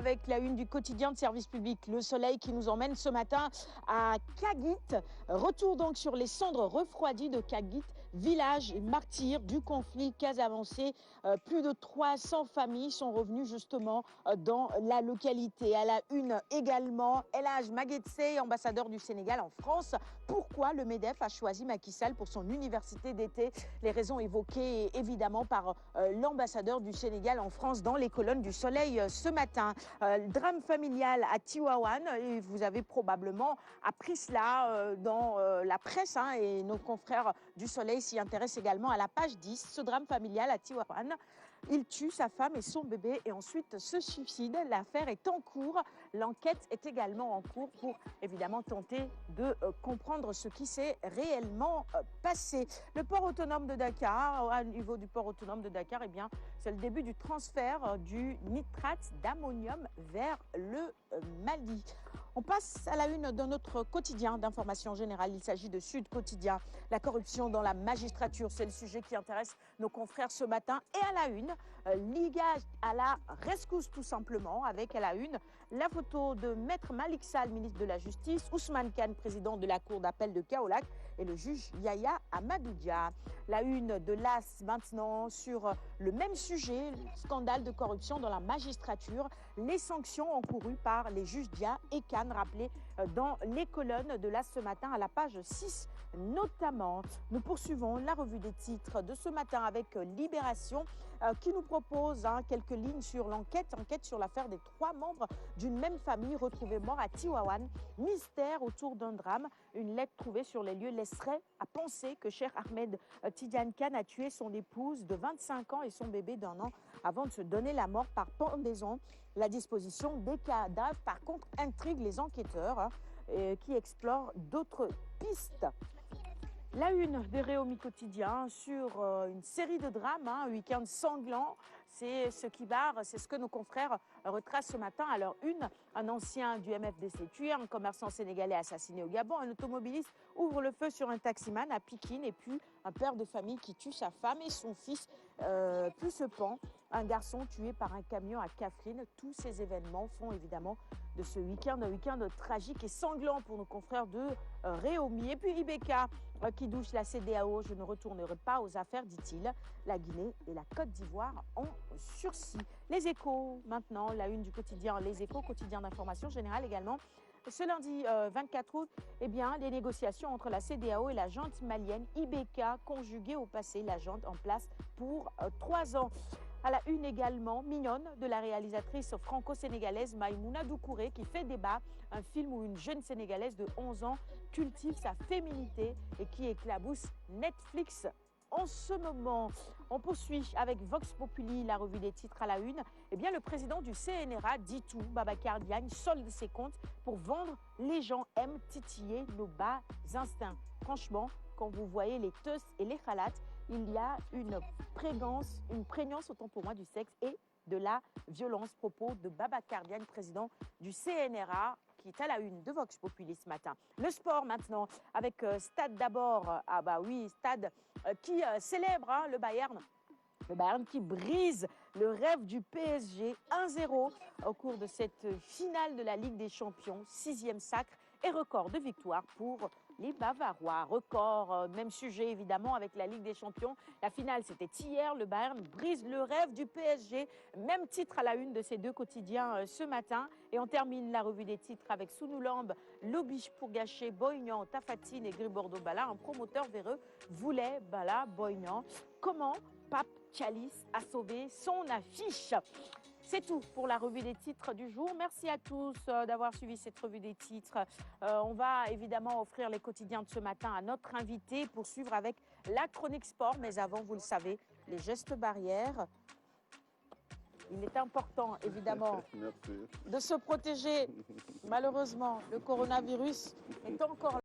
avec la une du quotidien de service public Le Soleil qui nous emmène ce matin à Kagit. Retour donc sur les cendres refroidies de Kagit, village martyr du conflit casamançais. Plus de 300 familles sont revenues justement dans la localité. À la une également, El Hadj Maguette, ambassadeur du Sénégal en France. Pourquoi le MEDEF a choisi Macky Sall pour son université d'été? Les raisons évoquées évidemment par l'ambassadeur du Sénégal en France dans les colonnes du Soleil ce matin. Drame familial à Tivaouane, et vous avez probablement appris cela dans la presse, et nos confrères du Soleil s'y intéressent également à la page 10. Ce drame familial à Tivaouane, il tue sa femme et son bébé et ensuite se suicide. L'affaire est en cours. L'enquête est également en cours pour évidemment tenter de comprendre ce qui s'est réellement passé. Le port autonome de Dakar, au niveau du port autonome de Dakar, eh bien, c'est le début du transfert du nitrate d'ammonium vers le Mali. On passe à la une de notre quotidien d'information générale. Il s'agit de Sud Quotidien. La corruption dans la magistrature, c'est le sujet qui intéresse nos confrères ce matin. Et à la une, ligage à la rescousse tout simplement, avec à la une la photo de Maître Malick Sall, ministre de la Justice, Ousmane Kane, président de la Cour d'appel de Kaolack, et le juge Yaya Amadou Dia. La une de l'As maintenant sur le même sujet, le scandale de corruption dans la magistrature, les sanctions encourues par les juges Dia et Kane, rappelées dans les colonnes de l'As ce matin à la page 6 notamment. Nous poursuivons la revue des titres de ce matin avec Libération qui nous propose quelques lignes sur enquête sur l'affaire des 3 membres d'une même famille retrouvés morts à Tivaouane. Mystère autour d'un drame. Une lettre trouvée sur les lieux laisserait à penser que Cheikh Ahmed Tidiane Kane a tué son épouse de 25 ans et son bébé d'1 an avant de se donner la mort par pendaison. La disposition des cadavres, par contre, intrigue les enquêteurs qui explorent d'autres pistes. La une des Réumi quotidien sur une série de drames, un week-end sanglant, c'est ce qui barre, c'est ce que nos confrères retracent ce matin. À leur une, un ancien du MFDC tué, un commerçant sénégalais assassiné au Gabon, un automobiliste ouvre le feu sur un taximan à Pikine, et puis un père de famille qui tue sa femme et son fils, plus ce pan, un garçon tué par un camion à Kaffrine. Tous ces événements font évidemment de ce week-end un week-end tragique et sanglant pour nos confrères de Réumi. Et puis Ibeka qui douche la CEDEAO, je ne retournerai pas aux affaires, dit-il. La Guinée et la Côte d'Ivoire en sursis. Les Échos, maintenant, la une du quotidien Les Échos, quotidien d'information générale également. Ce lundi 24 août, eh bien, les négociations entre la CEDEAO et la junte malienne Ibeka conjuguées au passé, la junte en place pour 3 ans. À la une également, Mignonne, de la réalisatrice franco-sénégalaise Maïmouna Doucouré, qui fait débat, un film où une jeune Sénégalaise de 11 ans cultive sa féminité et qui éclabousse Netflix en ce moment. On poursuit avec Vox Populi, la revue des titres à la une. Eh bien, le président du CNRA dit tout, Babacar Diagne solde ses comptes pour vendre. Les gens aiment titiller nos bas instincts. Franchement, quand vous voyez les teus et les khalats, il y a une prégnance autant pour moi du sexe et de la violence. Propos de Babacar Diagne, président du CNRA, qui est à la une de Vox Populi ce matin. Le sport maintenant, avec Stade d'abord. Ah bah oui, Stade qui célèbre le Bayern. Le Bayern qui brise le rêve du PSG 1-0 au cours de cette finale de la Ligue des Champions, 6e sacre et record de victoire pour les Bavarois. Record, même sujet évidemment avec la Ligue des Champions. La finale, c'était hier. Le Bayern brise le rêve du PSG. Même titre à la une de ces deux quotidiens ce matin. Et on termine la revue des titres avec Sounoulambe, Lobich pour gâcher Boignan, Tafatine et Gris-Bordeaux-Bala. Un promoteur véreux voulait Bala Boignan. Comment Pape Chalice a sauvé son affiche? C'est tout pour la revue des titres du jour. Merci à tous d'avoir suivi cette revue des titres. On va évidemment offrir les quotidiens de ce matin à notre invité pour suivre avec la chronique sport. Mais avant, vous le savez, les gestes barrières. Il est important, évidemment, de se protéger. Malheureusement, le coronavirus est encore là.